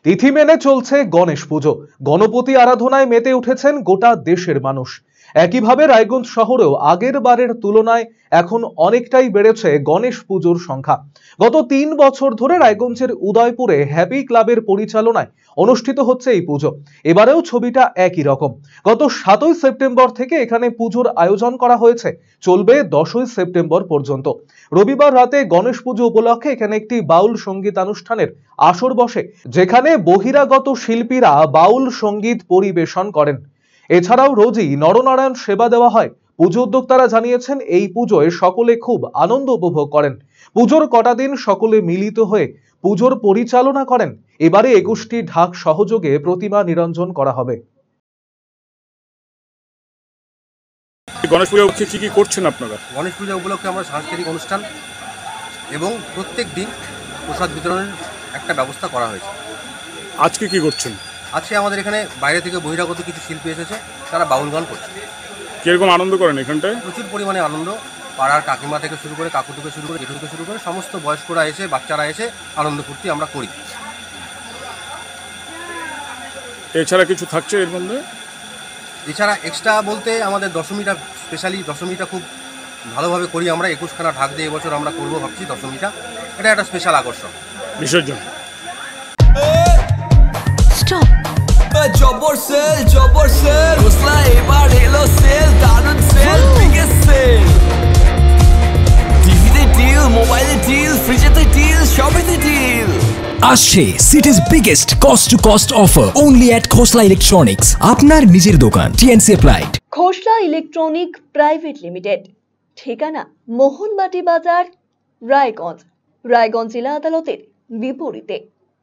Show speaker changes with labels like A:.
A: তিথি মেনে চলছে গণেশ পুজো। গণপতি আরাধনায় মেতে উঠেছেন গোটা দেশের মানুষ। একইভাবে রায়গঞ্জ শহরেও আগের বারের তুলনায় এখন অনেকটাই বেড়েছে গণেশ পুজোর সংখ্যা। গত 3 বছর ধরে রায়গঞ্জের উদয়পুরে হ্যাপি ক্লাবের পরিচালনায় অনুষ্ঠিত হচ্ছে এই পুজো। এবারেও ছবিটা একই রকম। গত 7ই সেপ্টেম্বর থেকে এখানে পুজোর আয়োজন করা হয়েছে, চলবে 10ই সেপ্টেম্বর পর্যন্ত। রবিবার রাতে গণেশ পুজো উপলক্ষে এখানে একটি বাউল সঙ্গীতানুষ্ঠানের আসর বসে, যেখানে বহিরাগত শিল্পীরা বাউল সঙ্গীত পরিবেশন করেন। এছাড়াও রোজই নরনারায়ণ সেবা দেওয়া হয়। পুজো উদ্যোক্তারা জানিয়েছেন এই পুজোয় সকলে খুব আনন্দ উপভোগ করেন। পুজোর কটা দিন সকলে মিলিত হয়ে পুজোর পরিচালনা করেন। এবারে 21টি ঢাক সহযোগে প্রতিমা নিরঞ্জন করা হবে।
B: গণেশ পূজা উপলক্ষে কি করছেন আপনারা?
C: গণেশ পূজা উপলক্ষে আমরা সাংস্কৃতিক অনুষ্ঠান এবং প্রত্যেক দিন প্রসাদ বিতরণের একটা ব্যবস্থা করা হয়েছে।
B: আজকে কি করছেন?
C: আজকে আমাদের এখানে বাইরে থেকে বহিরাগত কিছু শিল্পী এসেছে, তারা বাউল গান করছে।
B: কিরকম আনন্দ করেন এখানটায়?
C: প্রচুর পরিমাণে আনন্দ। পাড়ার কাকিমা থেকে শুরু করে, কাকু থেকে শুরু করে, জেঠু থেকে শুরু করে সমস্ত বয়স্করা এসে, বাচ্চারা এসে আনন্দ ফুর্তি আমরা করি।
B: এছাড়া কিছু থাকছে এর মধ্যে?
C: এছাড়া এক্সট্রা বলতে আমাদের দশমীটা, স্পেশালি দশমীটা খুব ভালোভাবে করি আমরা। 21খানা ঢাক দিয়ে এবছর আমরা করবো ভাবছি দশমীটা। এটা একটা স্পেশাল আকর্ষণ।
B: বিসর্জন
D: স্টপ। জবর সেল ঘোষলা এবার এলো সেল, দারুণ সেল, বিগেস্ট সেল। টিভিতে ডিল, মোবাইলে ডিল, ফ্রিজেতে ডিল, সবেতে ডিল।
E: আসছে city's biggest cost to cost offer only at Khosla electronics, আপনার নিজের দোকান। TNC applied.
F: Khosla electronic private limited, ঠিকানা মোহনবাটি বাজার, রায়গঞ্জ। রায়গঞ্জ জেলা আদালতের বিপরীতে।